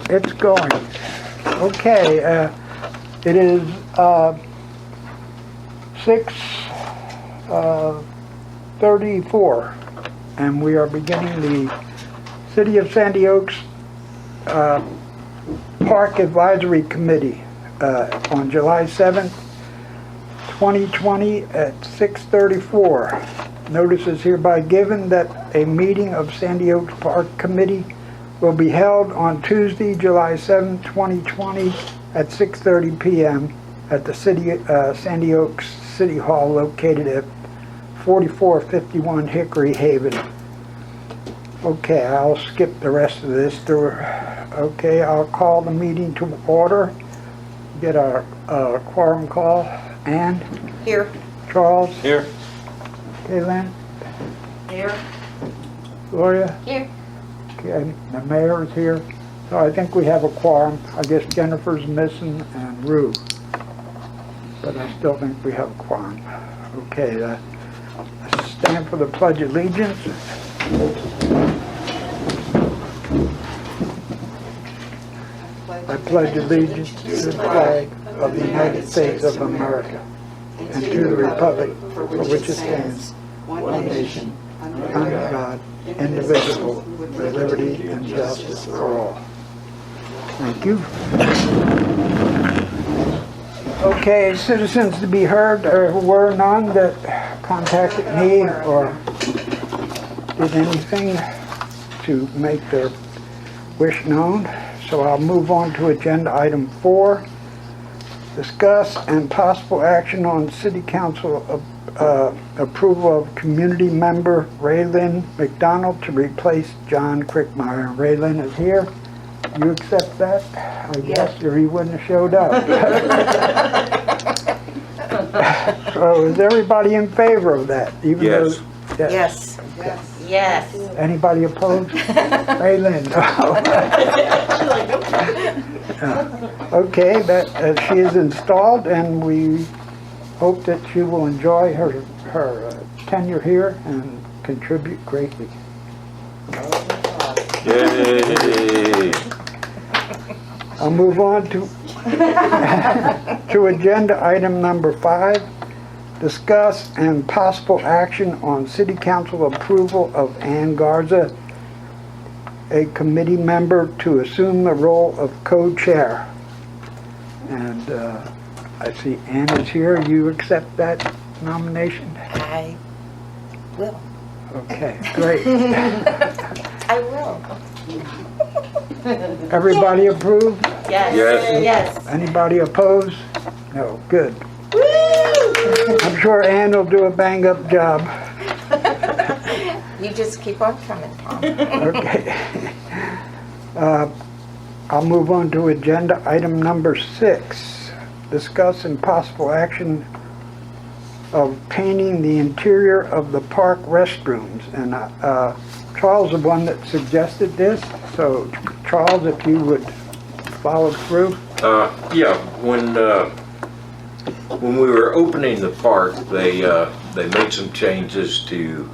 It's going. Okay, it is 6:34, and we are beginning the City of Sandy Oaks Park Advisory Committee on July 7th, 2020 at 6:34. Notice is hereby given that a meeting of Sandy Oaks Park Committee will be held on Tuesday, July 7, 2020 at 6:30 p.m. at the Sandy Oaks City Hall located at 4451 Hickory Haven. Okay, I'll skip the rest of this. Okay, I'll call the meeting to order. Get our quorum call. Ann? Here. Charles? Here. Kaylin? Here. Gloria? Here. Okay, the mayor is here. So I think we have a quorum. I guess Jennifer's missing and Rue. But I still think we have a quorum. Okay, let's stand for the Pledge of Allegiance. I pledge allegiance to the flag of the United States of America and to the republic for which it stands, one nation, under God, indivisible, with liberty and justice for all. Thank you. Okay, citizens to be heard, there were none that contacted me or did anything to make their wish known. So I'll move on to agenda item 4. Discuss and possible action on City Council approval of community member Raylyn McDonald to replace John Quickmeyer. Raylyn is here. You accept that? I guess, or he wouldn't have showed up. So is everybody in favor of that? Even Yes. Though, Yes. Yes. Anybody opposed? Raylyn. Okay, that she is installed, and we hope that she will enjoy her tenure here and contribute greatly. Yay! I'll move on to to agenda item number 5. Discuss and possible action on City Council approval of Ann Garza, a committee member, to assume the role of co-chair. And I see Ann is here. You accept that nomination? I will. Okay, great. I will. Everybody approve? Yes. Yes. Yes. Anybody oppose? No, good. Woo! I'm sure Ann will do a bang-up job. You just keep on coming, Tom. Okay. I'll move on to agenda item number 6. Discuss and possible action of painting the interior of the park restrooms. And Charles is the one that suggested this. So Charles, if you would follow through. Yeah, when we were opening the park, they made some changes to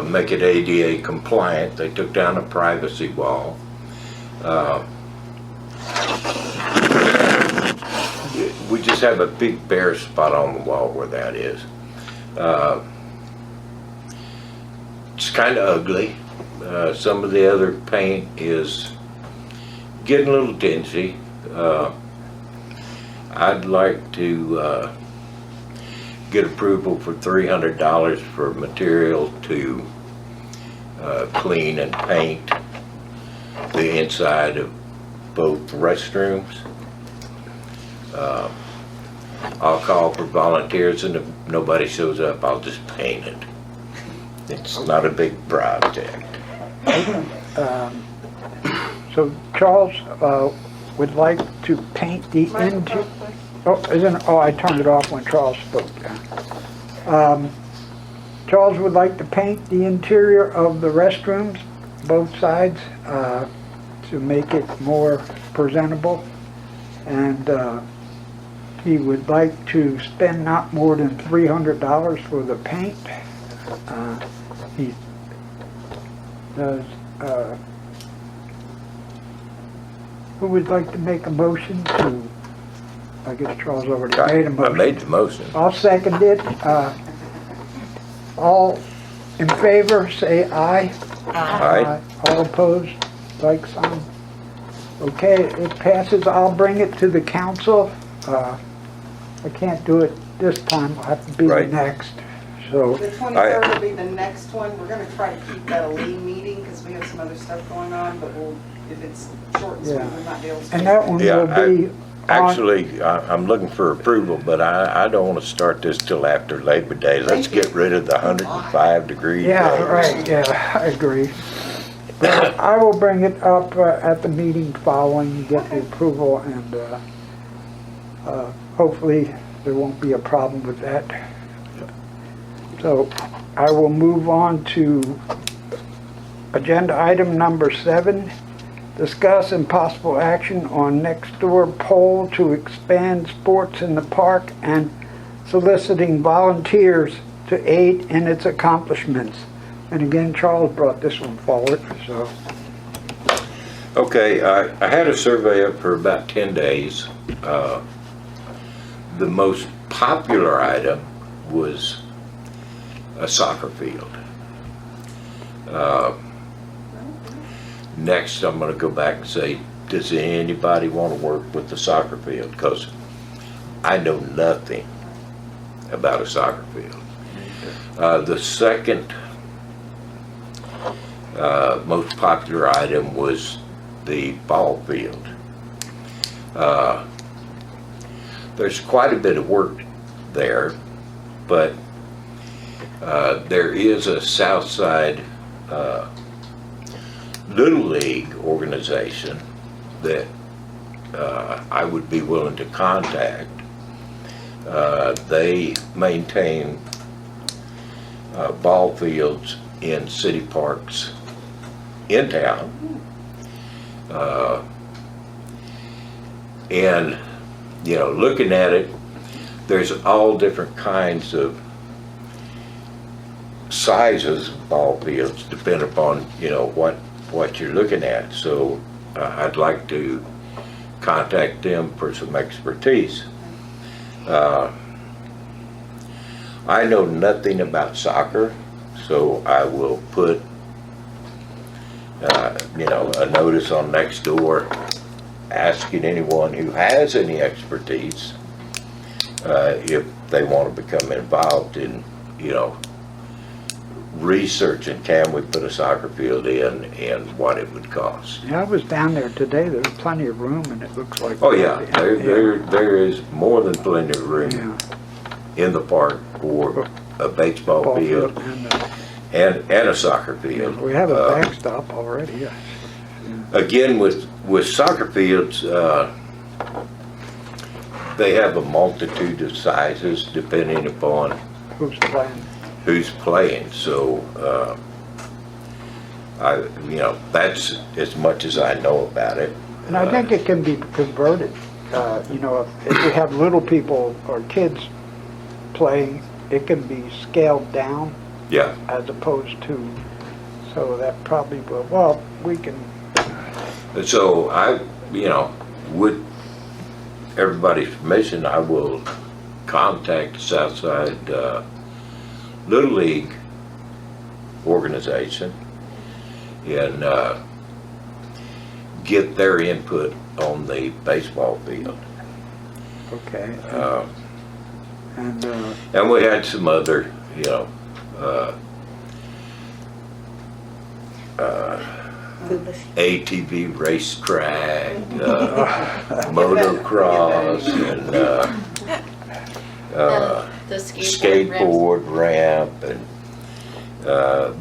make it ADA compliant. They took down a privacy wall. We just have a big bare spot on the wall where that is. It's kind of ugly. Some of the other paint is getting a little dingy. I'd like to get approval for $300 for material to clean and paint the inside of both restrooms. I'll call for volunteers, and if nobody shows up, I'll just paint it. It's not a big project. So Charles would like to paint the interior. Oh, I turned it off when Charles spoke. Charles would like to paint the interior of the restrooms, both sides, to make it more presentable. And he would like to spend not more than $300 for the paint. He does Who would like to make a motion to, I guess Charles already made a I motion. made the motion. I'll second it. All in favor, say aye. Aye. All opposed, like sign. Okay, it passes. I'll bring it to the council. I can't do it this time. I'll have to be the Right. next. So, The 23rd will be the next one. We're gonna try to keep that a lean meeting because we have some other stuff going on, but we'll, if it's short and sweet, Yeah. we might be able to. and that one Yeah, will be on, Actually, I'm looking for approval, but I don't want to start this till after Labor Day. Let's Thank you. get rid of the 105-degree yeah, days. right, yeah, I agree. But I will bring it up at the meeting following, you get the approval, and hopefully there won't be a problem with that. So I will move on to agenda item number 7, discuss and possible action on next door poll to expand sports in the park and soliciting volunteers to aid in its accomplishments. And again, Charles brought this one forward, so. Okay, I had a survey up for about 10 days. The most popular item was a soccer field. Next, I'm going to go back and say, does anybody want to work with the soccer field? Because I know nothing about a soccer field. The second most popular item was the ball field. There's quite a bit of work there, but there is a Southside Little League organization that I would be willing to contact. They maintain ball fields in city parks in town. And, you know, looking at it, there's all different kinds of sizes of ball fields depending upon, you know, what you're looking at. So I'd like to contact them for some expertise. I know nothing about soccer, so I will put you know, a notice on Nextdoor asking anyone who has any expertise if they want to become involved in, you know, researching can we put a soccer field in and what it would cost. Yeah, I was down there today, there's plenty of room and it looks like. Oh yeah, there is more than plenty of room Yeah. in the park for a baseball Ball field and, and a soccer field. we have a backstop already, yes. Again, with soccer fields, they have a multitude of sizes depending upon Who's playing? who's playing. So, you know, that's as much as I know about it. And I think it can be converted, you know, if you have little people or kids playing, it can be scaled down Yeah. as opposed to, so that probably will, well, we can, And so you know, with everybody's permission, I will contact the Southside Little League organization and get their input on the baseball field. okay. And, And we had some other, you know, ATV racetrack, motocross, and The skateboard ramp, and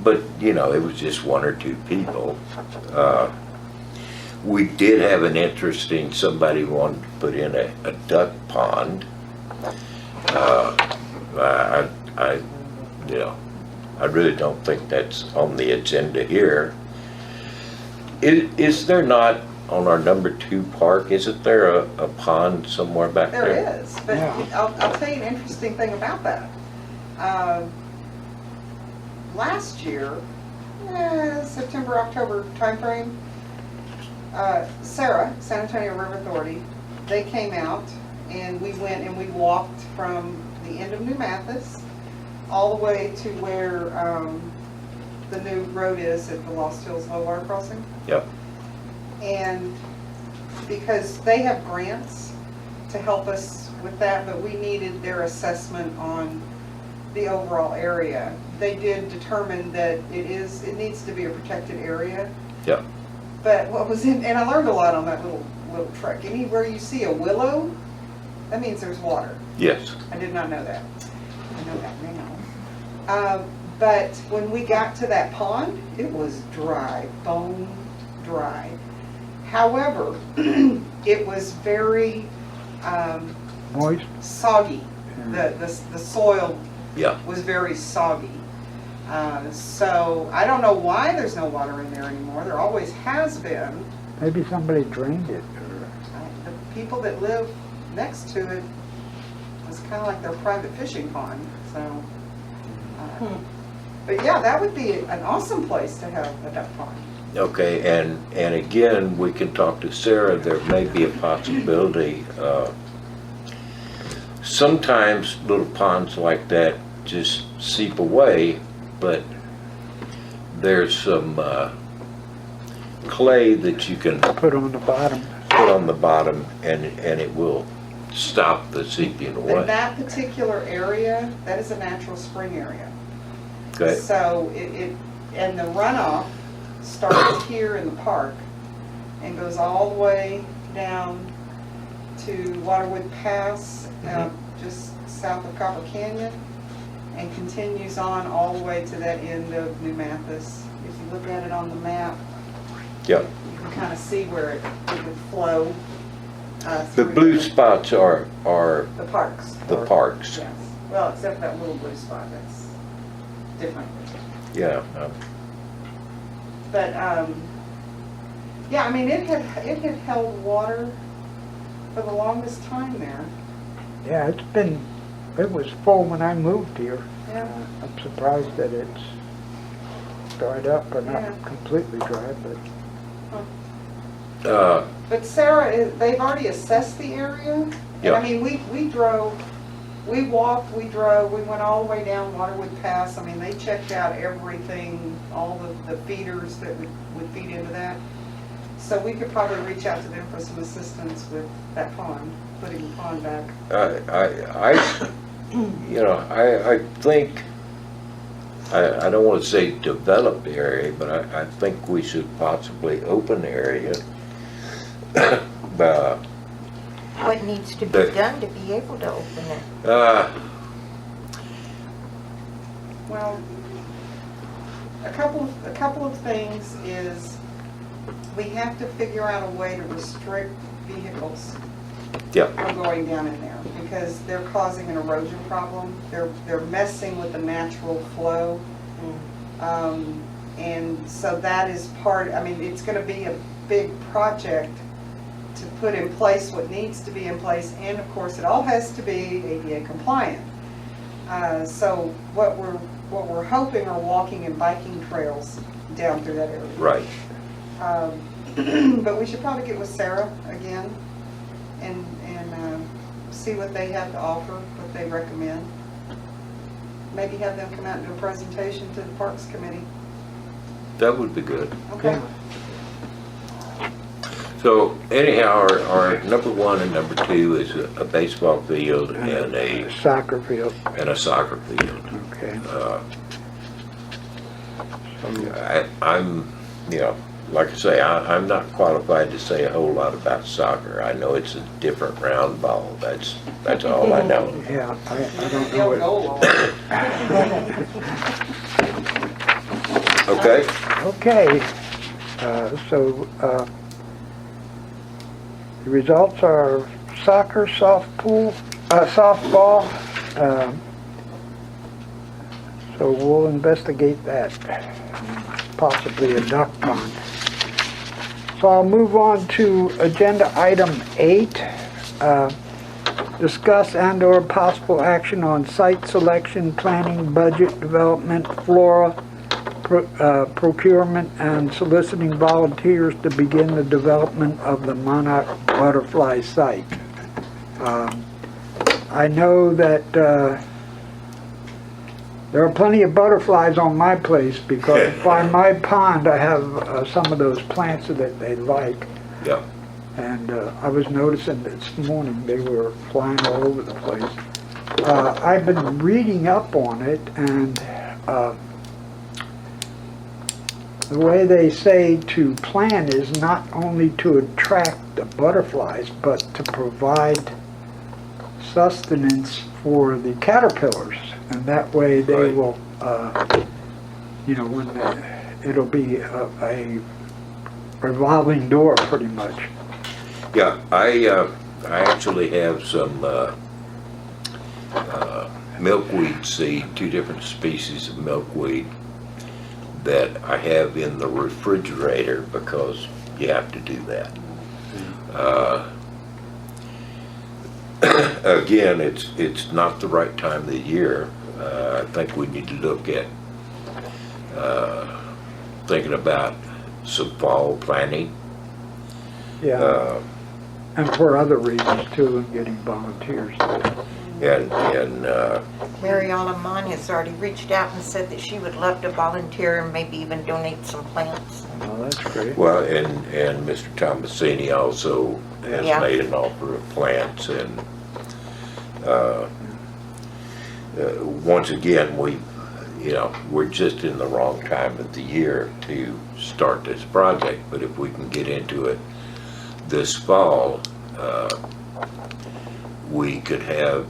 but you know, it was just one or two people. We did have an interesting, somebody wanted to put in a duck pond. You know, I really don't think that's on the agenda here. Is there not on our #2 park, isn't there a pond somewhere back there? There is, but Yeah. I'll tell you an interesting thing about that. Last year, September, October timeframe, Sarah, San Antonio River Authority, they came out and we went and we walked from the end of New Mathis all the way to where the new road is at the Lost Hills Low Water Crossing. Yep. And because they have grants to help us with that, but we needed their assessment on the overall area. They did determine that it needs to be a protected area. Yep. But what was in, and I learned a lot on that little trek. Anywhere you see a willow, that means there's water. Yes. I did not know that. I know that now. But when we got to that pond, it was dry, bone dry. However, it was very Moist? soggy. The soil Yeah. was very soggy. So I don't know why there's no water in there anymore. There always has been. Maybe somebody drained it, or, The people that live next to it, it's kind of like their private fishing pond. So, but yeah, that would be an awesome place to have a duck pond. Okay, and again, we can talk to Sarah. There may be a possibility. Sometimes little ponds like that just seep away, but there's some clay that you can put on the bottom. put on the bottom, and it will stop the seeping In away. that particular area, that is a natural spring area. Okay. So and the runoff starts here in the park and goes all the way down to Waterwood Pass, just south of Copper Canyon, and continues on all the way to that end of New Mathis. If you look at it on the map, Yep. you can kind of see where it would flow. The through blue spots are the parks. the parks. Yes. Well, except that little blue spot, that's different. Yeah. But, yeah, I mean, it had held water for the longest time there. Yeah, it was full when I moved here. Yeah. I'm surprised that it's dried up, or Yeah. not completely dry, but But Sarah, they've already assessed the area. And Yeah. I mean, we drove, we walked, we drove, we went all the way down Waterwood Pass. I mean, they checked out everything, all the feeders that would feed into that. So we could probably reach out to them for some assistance with that pond, putting the pond back. I think, I don't want to say develop the area, but I think we should possibly open the area. What needs to be done to be able to open it? Well, a couple of things is we have to figure out a way to restrict vehicles Yeah, from going down in there because they're causing an erosion problem. They're messing with the natural flow. And so that is part, I mean, it's going to be a big project to put in place what needs to be in place. And of course, it all has to be ADA compliant. So what we're hoping are walking and biking trails down through that area. right. But we should probably get with Sarah again and see what they have to offer, what they recommend. Maybe have them come out and do a presentation to the Parks Committee. That would be good. Okay. So anyhow, our number one and number two is a baseball field and a soccer field, soccer field. okay. I'm, like I say, I'm not qualified to say a whole lot about soccer. I know it's a different round ball. That's all I know. Yeah, I don't They'll know it. go along. Okay? Okay, so, the results are soccer, softball, so we'll investigate that, possibly a duck pond. So I'll move on to agenda item 8, discuss and/or possible action on site selection, planning, budget development, flora, procurement and soliciting volunteers to begin the development of the Monarch Butterfly site. I know that there are plenty of butterflies on my place because by my pond I have some of those plants that they like. Yeah. And I was noticing this morning they were flying all over the place. I've been reading up on it, and the way they say to plan is not only to attract the butterflies, but to provide sustenance for the caterpillars. And that way they Right. will, when it'll be a revolving door pretty much. Yeah, I actually have some milkweed seed, 2 different species of milkweed that I have in the refrigerator because you have to do that. Again, it's not the right time of the year. I think we need to look at thinking about some fall planting. Yeah, and for other reasons too, and getting volunteers. And Mariana Mon has already reached out and said that she would love to volunteer and maybe even donate some plants. Oh, that's great. well, and Mr. Tomasini also has Yeah. made an offer of plants, and once again, we're just in the wrong time of the year to start this project, but if we can get into it this fall, we could have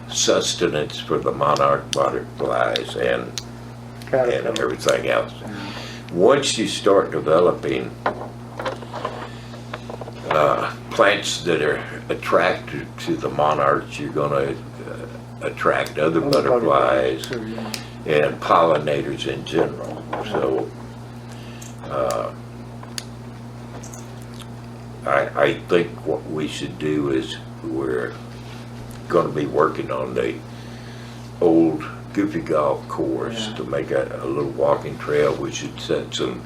sustenance for the monarch butterflies and Caterpillar. everything else. Once you start developing plants that are attracted to the monarchs, you're going to attract other butterflies too, yeah. and pollinators in general. So I think what we should do is we're going to be working on the old Goofy Golf course to make a little walking trail. We should set some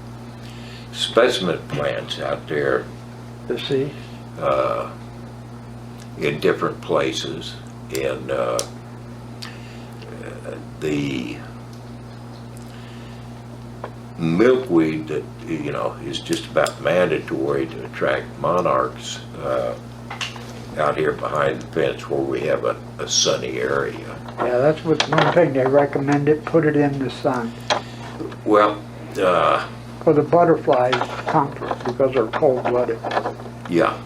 specimen plants out there To see? in different places, and the milkweed that is just about mandatory to attract monarchs out here behind the fence where we have a sunny area. Yeah, that's what one thing they recommended, put it in the sun. Well, For the butterflies, comfort, because they're cold-blooded. yeah.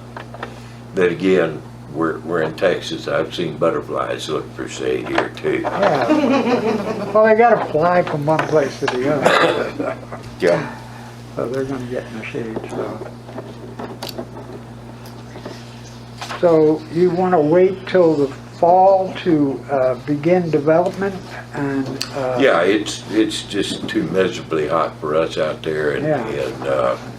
Then again, we're in Texas. I've seen butterflies look for shade here too. Yeah. Well, they gotta fly from one place to the other. Yeah. So they're gonna get in the shade, So you wanna wait till the fall to begin development and? Yeah, it's just too miserably hot for us out there, and Yeah.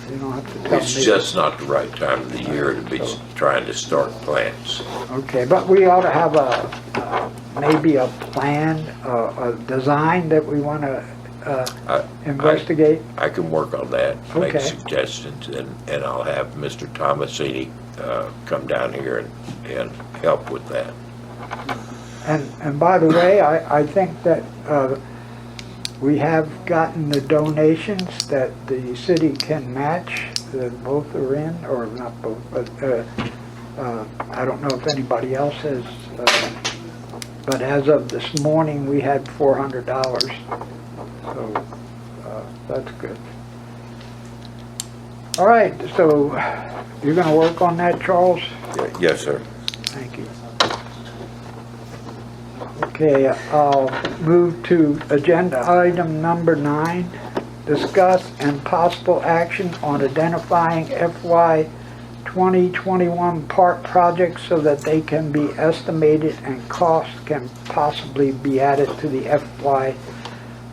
You don't have to tell me. it's just not the right time of the year to be trying to start plants. Okay, but we ought to have maybe a plan, a design that we wanna investigate. I can work on that, make Okay. suggestions, and I'll have Mr. Tomasini come down here and help with that. And by the way, I think that we have gotten the donations that the city can match, that both are in, or not both, but I don't know if anybody else has, but as of this morning, we had $400, so that's good. All right, so you're gonna work on that, Charles? Yes, sir. Thank you. Okay, I'll move to agenda item number 9, discuss and possible action on identifying FY 2021 park projects so that they can be estimated and costs can possibly be added to the FY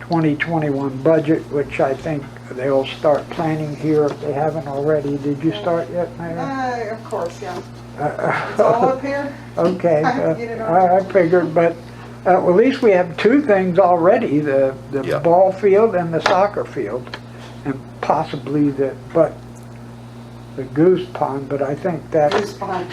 2021 budget, which I think they'll start planning here if they haven't already. Did you start yet, Mayor? Of course, yeah. It's all up here. Okay, I can get it on. I figured, but Well, at least we have two things already, the Yeah. ball field and the soccer field, and possibly the goose pond, but I think that's Goose pond.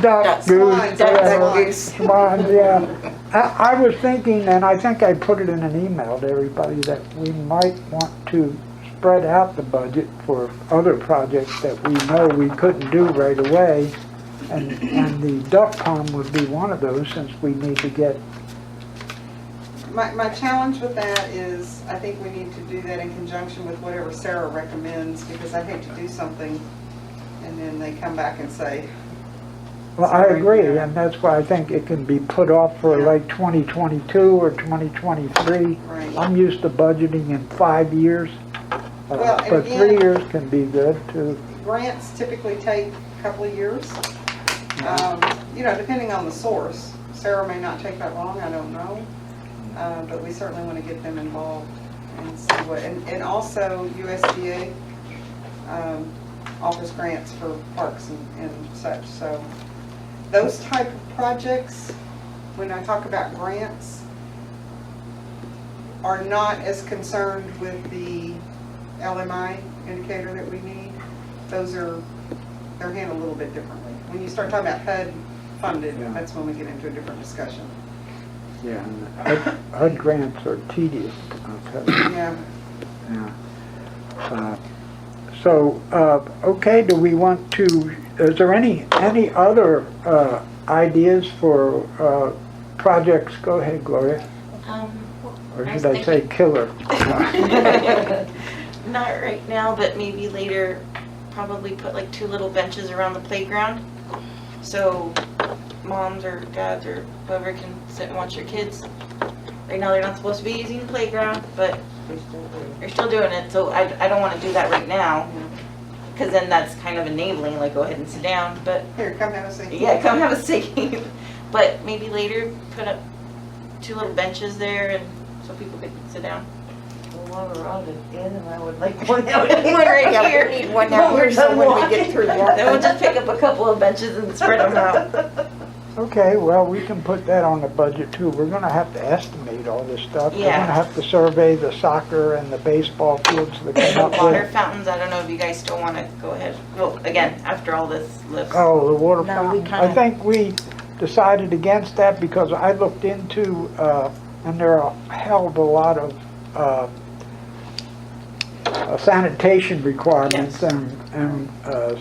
duck, goose, Swans, whatever. swans. Swans, yeah. I was thinking, and I think I put it in an email to everybody, that we might want to spread out the budget for other projects that we know we couldn't do right away. And the duck pond would be one of those, since we need to get, My challenge with that is, I think we need to do that in conjunction with whatever Sarah recommends, because I hate to do something and then they come back and say, well, I Sorry, agree, yeah. and that's why I think it can be put off for Yeah. like 2022 or 2023. right. I'm used to budgeting in 5 years, Well, and but 3 again- years can be good too. Grants typically take a couple of years, depending on the source. Sarah may not take that long, I don't know. But we certainly want to get them involved and see what, and also USDA offers grants for parks and such. So those type of projects, when I talk about grants, are not as concerned with the LMI indicator that we need. They're handled a little bit differently. When you start talking about HUD funded, Yeah. that's when we get into a different discussion. Yeah, and HUD grants are tedious, okay, Yeah. yeah. Okay, do we want to, is there any other ideas for projects? Go ahead, Gloria. Or I was should I say killer? Not right now, but maybe later, probably put like 2 little benches around the playground. So moms or dads or whoever can sit and watch your kids. Right now, they're not supposed to be using the playground, but they're still doing it. So I don't want to do that right now, because then that's kind of enabling, like, go ahead and sit down. But Here, come have a seat. yeah, come have a seat. But maybe later, put up 2 little benches there, and so people could sit down. One around the end, and I would like one out One right Yeah, here. we need one out here, so when we get through that. Then we'll just pick up a couple of benches and spread them out. Okay, well, we can put that on the budget too. We're gonna have to estimate all this stuff. We're Yeah. gonna have to survey the soccer and the baseball fields that come up Water with. fountains, I don't know if you guys still want to go ahead. Well, again, after all this lifts. Oh, the water No, we fountain. I kinda- think we decided against that because I looked into, and there are a hell of a lot of sanitation requirements, Yes. and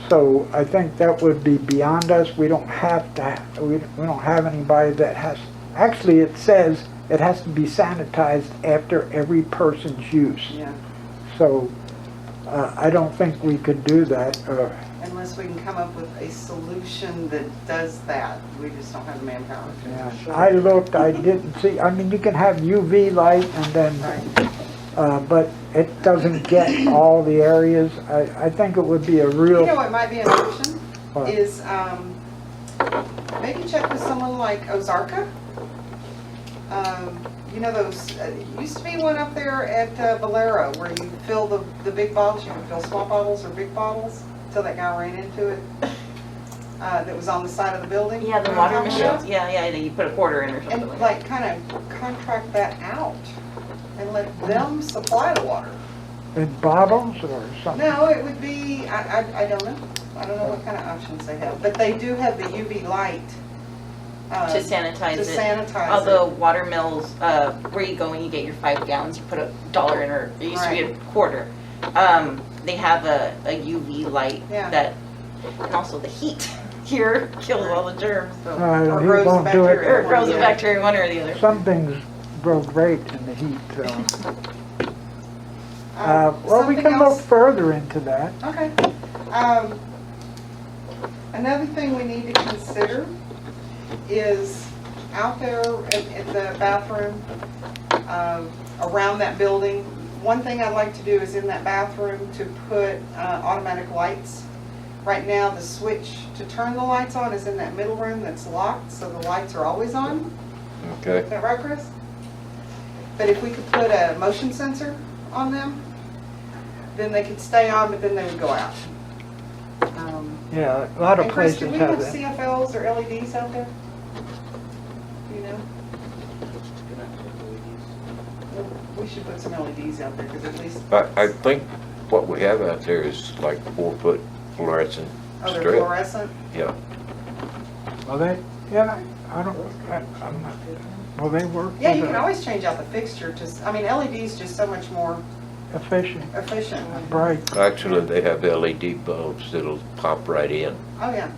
so I think that would be beyond us. We don't have to, we don't have anybody that has, actually it says it has to be sanitized after every person's use. Yeah, So I don't think we could do that. unless we can come up with a solution that does that. We just don't have the manpower. Yeah. I looked, I didn't see, I mean, you can have UV light and then, Right. but it doesn't get all the areas. I think it would be a You real, know what might be an option? What? Is maybe check with someone like Ozarka. Those, used to be one up there at Valero where you fill the big bottles, you can fill small bottles or big bottles, until that guy ran into it. That was on the side of the building. Yeah, the You know water what I'm talking machines. Yeah, that you put a quarter in or about? something And like that. like kind of contract that out and let them supply the water. in bottles or something. No, it would be, I don't know. I don't know what kind of options they have, but they do have the UV light. To sanitize To it. sanitize Although it. water mills, where you go and you get your 5 gallons, you put $1 in, or it used to be a quarter. They have a UV light Yeah. that, and also the heat here kills all the germs. So. No, Or he grows won't do Or it. it grows a bacteria, one or the other. Some things grow great in the heat, so. Well, we Something can look else- further into that. Okay. Another thing we need to consider is out there in the bathroom, around that building. One thing I'd like to do is in that bathroom to put automatic lights. Right now, the switch to turn the lights on is in that middle room that's locked, so the lights are always on. Okay. Is that right, Chris? But if we could put a motion sensor on them, then they could stay on, but then they would go out. Yeah, a lot of And Chris, places do we have have that. CFLs or LEDs out there? Do you know? We should put some LEDs out there, because at least. I think what we have out there is like 4-foot fluorescent Oh, they're strip. fluorescent? Yeah, Well, I'm not, will they work? Yeah, you with can a- always change out the fixture, I mean, LED's just so much more Efficient, efficient. bright. actually, they have LED bulbs that'll pop right in. Oh, yeah.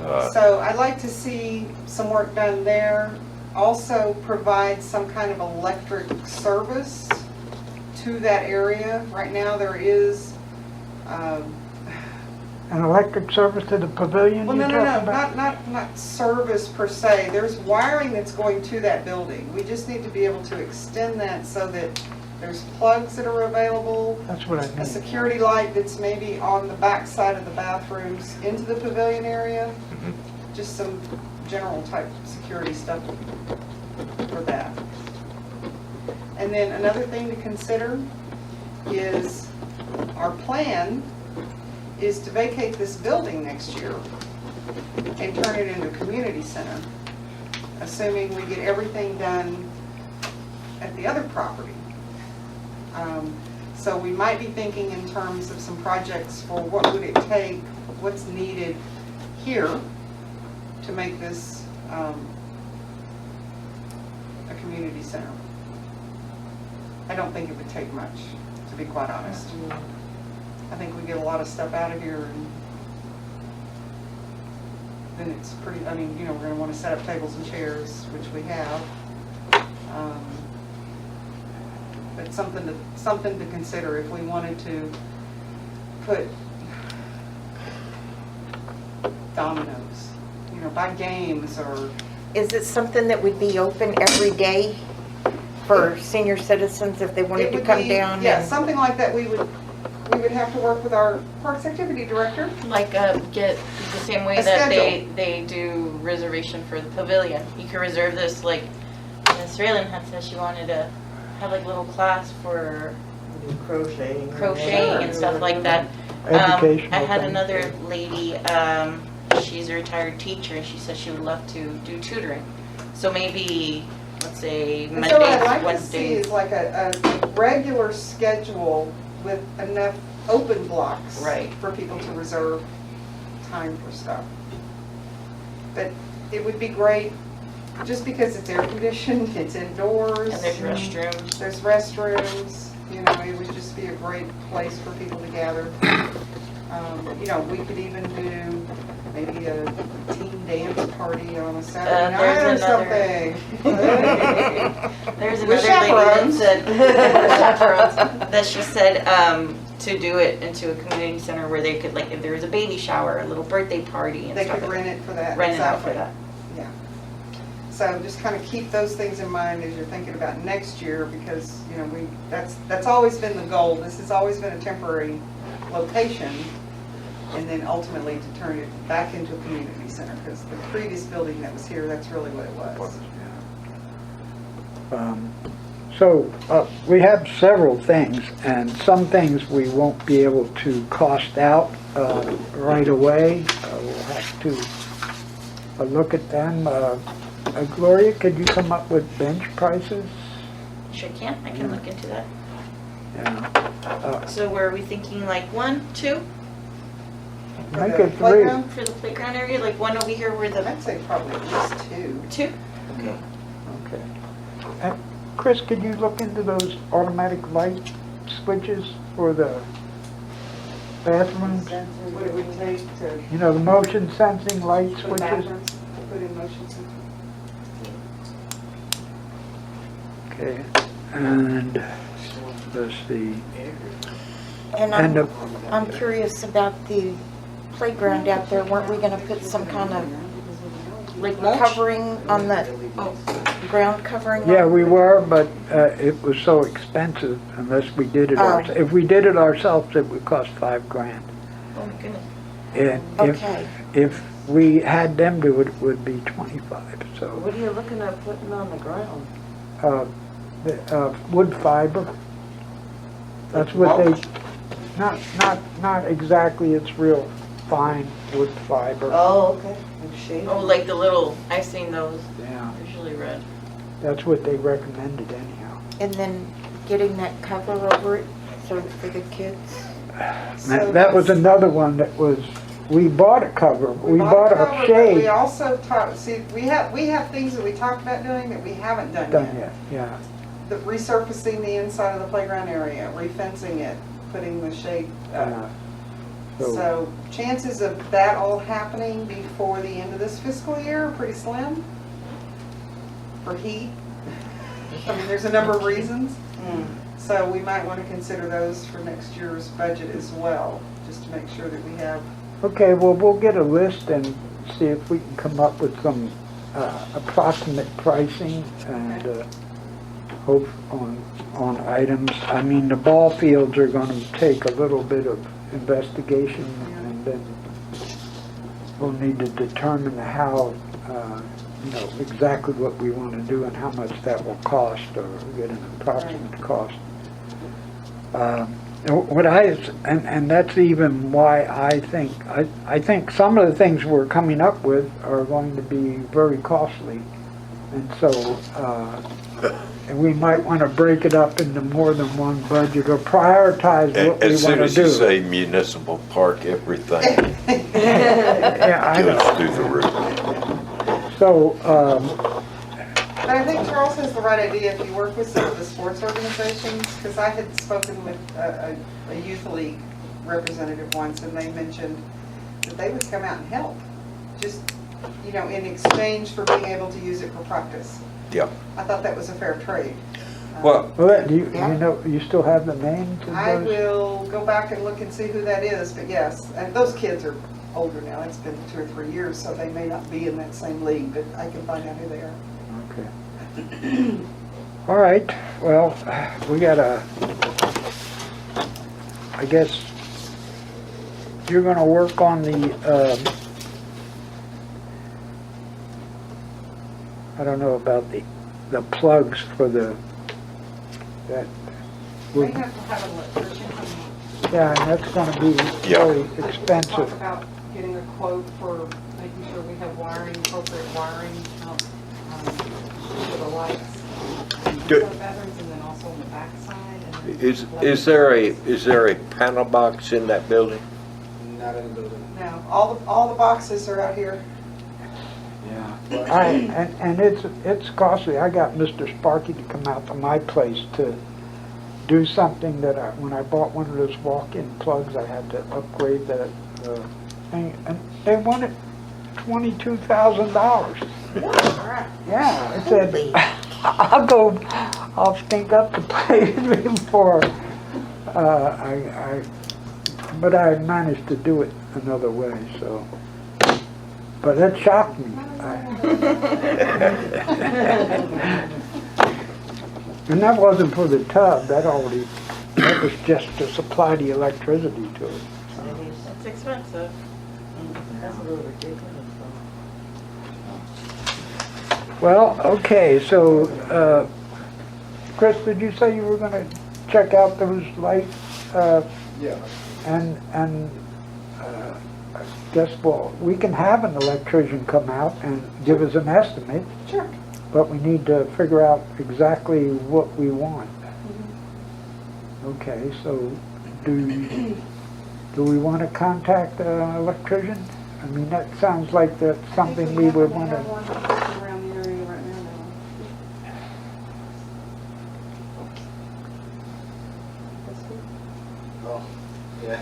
Uh, So I'd like to see some work done there. Also provide some kind of electric service to that area. Right now, there is, An electric service to the pavilion well, you're no, talking about? not service per se. There's wiring that's going to that building. We just need to be able to extend that so that there's plugs that are available, That's what I a mean. security light that's maybe on the back side of the bathrooms into the pavilion area. Just some general type security stuff for that. And then another thing to consider is our plan is to vacate this building next year and turn it into a community center, assuming we get everything done at the other property. So we might be thinking in terms of some projects for what would it take, what's needed here to make this a community center. I don't think it would take much, to be quite honest. I think we get a lot of stuff out of here, and then it's pretty, I mean, you know, we're gonna wanna set up tables and chairs, which we have. But something to consider if we wanted to put dominoes, you know, buy games or, Is it something that would be open every day for senior citizens if they wanted it to would come be, down? yeah, and- something like that. We would have to work with our Parks Activity Director. Like, get the same way A that schedule. they do reservation for the pavilion. You can reserve this, like, Miss Raylan had said she wanted to have like a little class for Crocheting. crocheting and stuff like that. Educational I had thing. another lady, she's a retired teacher, and she said she would love to do tutoring. So maybe, let's say, And so what I'd Mondays, like to see Wednesdays. is like a regular schedule with enough open blocks. Right. For people to reserve time for stuff. But it would be great, just because it's air conditioned, it's indoors. And there's restrooms. There's restrooms, you know, it would just be a great place for people to gather. You know, we could even do maybe a team dance party on a Saturday night or there's something. There's With another lady that chaperones. said, chaperones, that she said, to do it into a community center where they could, like, if there was a baby shower, a little birthday party and They stuff could like rent it for that. that. Rent it out for exactly. that. Yeah. So just kind of keep those things in mind as you're thinking about next year, because, you know, that's always been the goal. This has always been a temporary location, and then ultimately to turn it back into a community center, because the previous building that was here, that's really what it was. We have several things, and some things we won't be able to cost out right away. We'll have to look at them. Gloria, could you come up with bench prices? Sure can, I can look into that. Yeah. So were we thinking like 1, 2 For Make the it three. playground, for the playground area? Like one over here where the I'd say probably at least 2. 2? Okay. And Chris, could you look into those automatic light switches for the bathrooms? What it would take to You know, the motion sensing light put switches? bathrooms, put in motion sensor. Okay, and let's see. And And I'm curious about the playground out there. Weren't we gonna put some kind of Like mulch? covering on the ground covering? Yeah, on- we were, but it was so expensive unless we did it Oh. ourselves. If we did it ourselves, it would cost $5,000. Oh my goodness. And Okay. if we had them do it, it would be 25, so. What are you looking at putting on the ground? Wood fiber. That's what they, not exactly, it's real fine wood fiber. Oh, okay. And shade. Oh, like the little, I've seen those, Yeah, usually red. that's what they recommended anyhow. And then getting that cover over it, so it's for the kids. So That was that's- another one that was, we bought a cover, we bought cover, a but We shade also talked, see, we have things that we talked about doing that we haven't done done yet. yet, yeah. The resurfacing the inside of the playground area, refencing it, putting the shade up. Yeah. So, So chances of that all happening before the end of this fiscal year are pretty slim for heat. I mean, there's a number of reasons. So we might want to consider those for next year's budget as well, just to make sure that we have. okay, well, we'll get a list and see if we can come up with some approximate pricing and hope on items. I mean, the ball fields are gonna take a little bit of investigation and then we'll need to determine how, exactly what we want to do and how much that will cost or get an approximate cost. And that's even why I think some of the things we're coming up with are going to be very costly. And so, and we might want to break it up into more than one budget or prioritize what we As want soon to as you do. say municipal park, everything Yeah, I know. goes through the roof. So, But I think Charles has the right idea if you work with some of the sports organizations, because I had spoken with a youth league representative once, and they mentioned that they would come out and help, just, in exchange for being able to use it for practice. Yeah. I thought that was a fair trade. Well, do you still have the names of I those? will go back and look and see who that is, but yes, and those kids are older now, it's been 2 or 3 years, so they may not be in that same league, but I can find out who they are. Okay. All right, well, we gotta, I guess, you're gonna work on the, I don't know about the plugs for that. We have to have an electrician come Yeah, and that's gonna be Yeah. very talk expensive. about getting a quote for making sure we have wiring, appropriate wiring out for the lights. Do- The batteries, and then also on the backside. and then is there a panel box in that building? Not in the building. No, all the boxes are out here. Yeah. And it's costly. I got Mr. Sparky to come out to my place to do something that when I bought one of those walk-in plugs, I had to upgrade that thing, and they wanted $22,000. Yeah, I said, I'll stink up the place before, but I managed to do it another way, so. But that shocked me. And that wasn't for the tub, that was just to supply the electricity to it. It's expensive. That's a little ridiculous, Well, okay, so, Chris, did you say you were gonna check out those lights? Yeah. And I guess, well, we can have an electrician come out and give us an estimate, Sure. but we need to figure out exactly what we want. Okay, so do we want to contact an electrician? I mean, that sounds like that's something we would want We have to, one around the area right now. Oh, yeah.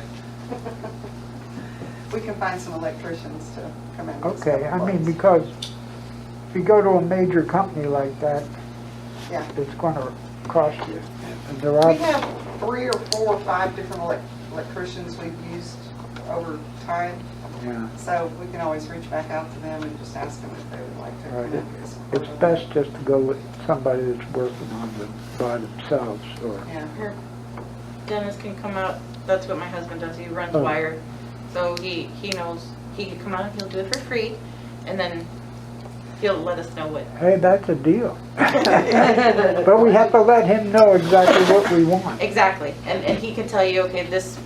We can find some electricians to come out. and okay, I mean, install because if you go to a major company like that, Yeah. it's going to cost you. And there We are, have 3 or 4 or 5 different electricians we've used over time, yeah, so we can always reach back out to them and just ask them if they would like to come Right. in. and get some it's quote. best just to go with somebody that's working on them by themselves, or, Yeah. Here, Dennis can come out, that's what my husband does, he runs Oh. wire. So he knows, he can come out, he'll do it for free, and then he'll let us know what. Hey, that's a deal. But we have to let him know exactly what we want. Exactly, and he can tell you, okay, this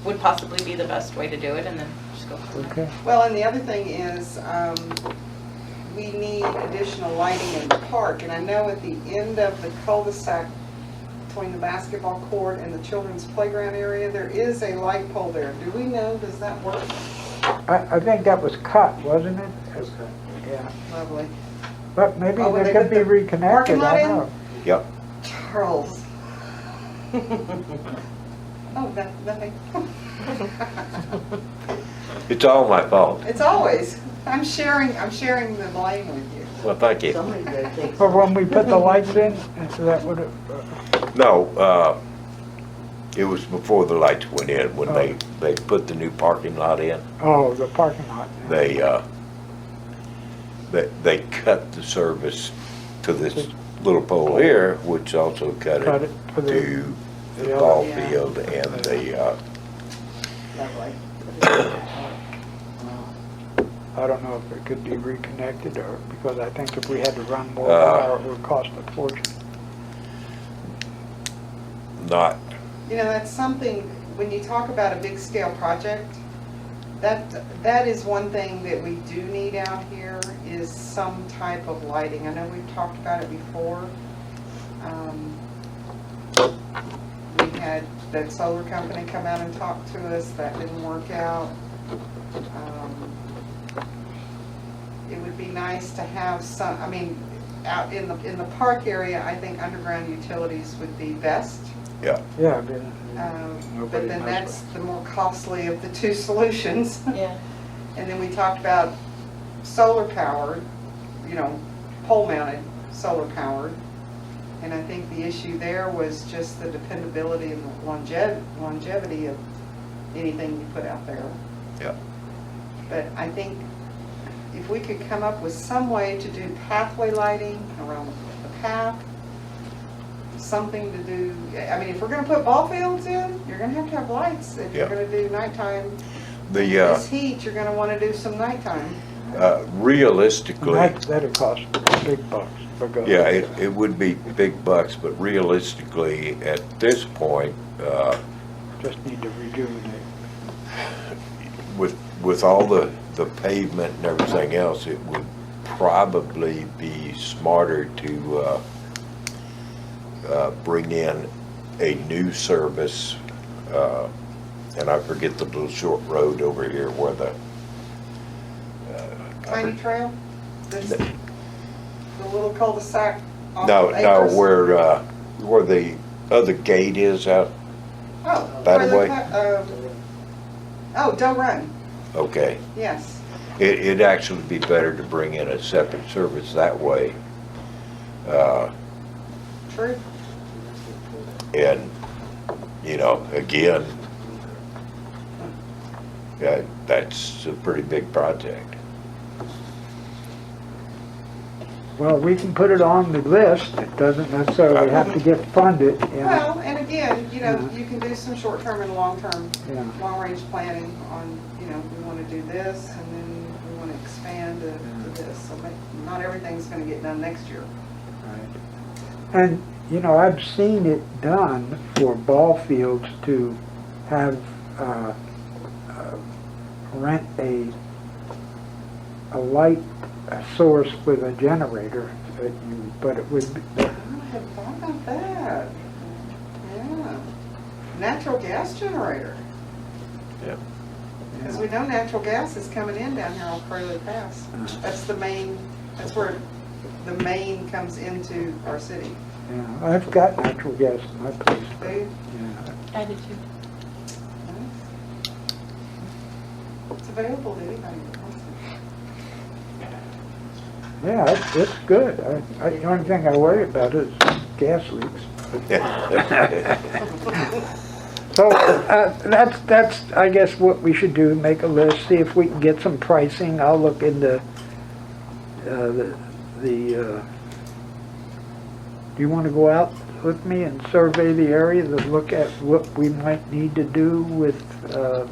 would possibly be the best way to do it, and then just go from there. Okay. Well, and the other thing is, we need additional lighting in the park, and I know at the end of the cul-de-sac between the basketball court and the children's playground area, there is a light pole there. Do we know, does that work? I think that was cut, wasn't it? Yeah. Lovely. But maybe Oh, when they they could put be the reconnected, parking lot I in? don't know. Yep. Charles. Oh, nothing. It's all my fault. It's always, I'm sharing the blame with you. Well, thank you. Somebody better take But when we put the lights in, is that what it, No, it was before the lights went in, when they put the new parking lot in. oh, the parking lot. They cut the service to this little pole here, which also cut Cut it it for the, to the the ball Yeah. field and the, Lovely. I don't know if it could be reconnected or, because I think if we had to run more Uh, power, it would cost a fortune. not, You know, that's something, when you talk about a big scale project, that is one thing that we do need out here is some type of lighting. I know we've talked about it before. We had that solar company come out and talk to us, that didn't work out. It would be nice to have some, I mean, out in the park area, I think underground utilities would be best. yeah. Yeah, but But nobody then knows that's the more costly of the two solutions. Yeah, And then we talked about solar powered, you know, pole mounted, solar powered. And I think the issue there was just the dependability and the longevity of anything you put out there. Yeah. But I think if we could come up with some way to do pathway lighting around the path, something to do, I mean, if we're gonna put ball fields in, you're gonna have lights. If you're Yeah. gonna do nighttime, The, this heat, you're gonna wanna do some nighttime. realistically, that'd cost big bucks. because- yeah, it would be big bucks, but realistically, at this point, Just need to rejuvenate. with all the pavement and everything else, it would probably be smarter to bring in a new service, and I forget the little short road over here where the Tiny trail, this, the little cul-de-sac off no, of no, Acres. where the other gate is out. Oh, that where the way? Oh, Doe Run, Okay, yes. it'd actually be better to bring in a separate service that way. True. And, you know, again, that's a pretty big project. Well, we can put it on the list. It doesn't necessarily have to get funded, you know. Well, and again, you know, Yeah. you can do some short-term and long-term, Yeah. long-range planning on, you know, we want to do this, and then we want to expand to this. So not everything's going to get done next year. And, you know, I've seen it done for ball fields to have, rent a light source with a generator that you, but it would be, I had thought about that. Yeah. Natural gas generator. Yeah. Because we know natural gas is coming in down here on Curly Pass. That's the main, that's where the main comes into our city. yeah, I've got natural gas in my place. Do you? Yeah. I did too. It's available to anybody that wants it. Yeah, it's good. The only thing I worry about is gas leaks. So, that's, I guess, what we should do, make a list, see if we can get some pricing. I'll look into, do you want to go out with me and survey the area to look at what we might need to do with,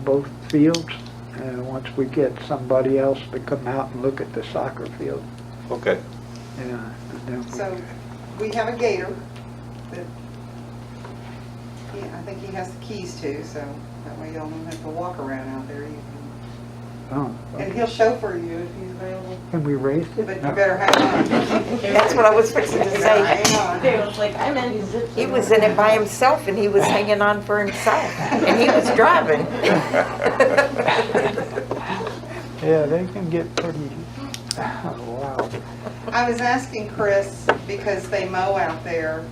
both fields? And once we get somebody else to come out and look at the soccer field. Okay. Yeah. and then we- So we have a gator that I think he has the keys to, so that way y'all don't have to walk around out there. Oh, And he'll chauffeur you if he's available, can we raise it? but No. you better hang on. That's what I was fixing to You better say. hang on. They was like, I'm in. He was in it by himself and he was hanging on for himself and he was driving. Yeah, they can get pretty, oh, wow. I was asking Chris, because they mow out there,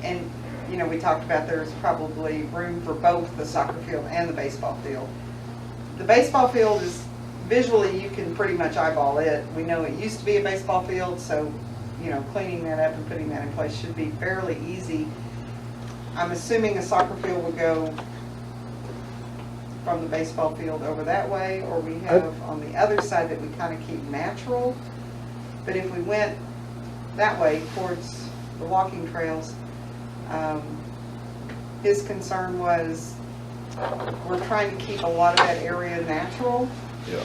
and, you know, we talked about there's probably room for both the soccer field and the baseball field. The baseball field is, visually, you can pretty much eyeball it. We know it used to be a baseball field, so, you know, cleaning that up and putting that in place should be fairly easy. I'm assuming a soccer field would go from the baseball field over that way, or we have on the other side that we kind of keep natural. But if we went that way towards the walking trails, his concern was we're trying to keep a lot of that area natural. Yeah.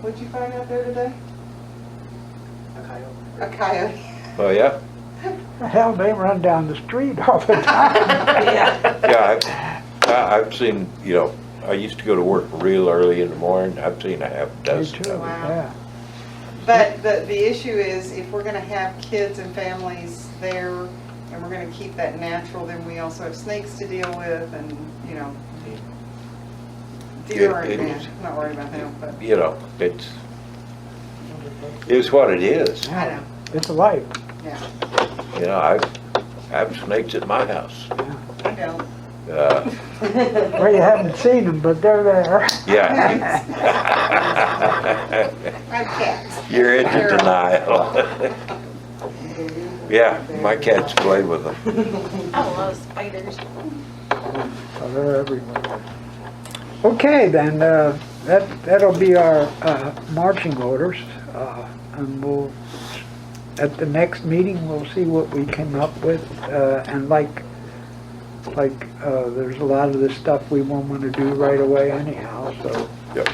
What'd you find out there today? A coyote. A coyote. Oh, yeah? Hell, they run down the street all the time. Yeah, I've seen, you know, I used to go to work real early in the morning. I've seen a half Me dozen too, of them. Wow. yeah. But the issue is, if we're gonna have kids and families there, and we're gonna keep that natural, then we also have snakes to deal with, and, you know, deer Yeah, aren't, it yeah, is. not worried about them, but, You know, it's what it is. I know, It's life. yeah, You know, I have snakes at my house. I don't. Well, you haven't seen them, but they're there. Yeah. I have cats. You're into denial. Yeah, my cats play with them. I love spiders. Oh, they're everywhere. Okay, then, that'll be our marching orders. And we'll, at the next meeting, we'll see what we came up with. And like, there's a lot of this stuff we won't want to do right away anyhow, so Yep.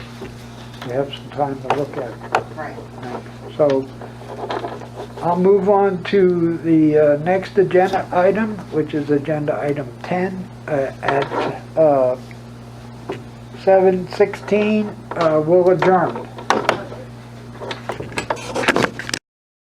we have some time to look at it. Right. So I'll move on to the next agenda item, which is agenda item 10 at 7:16. We'll adjourn.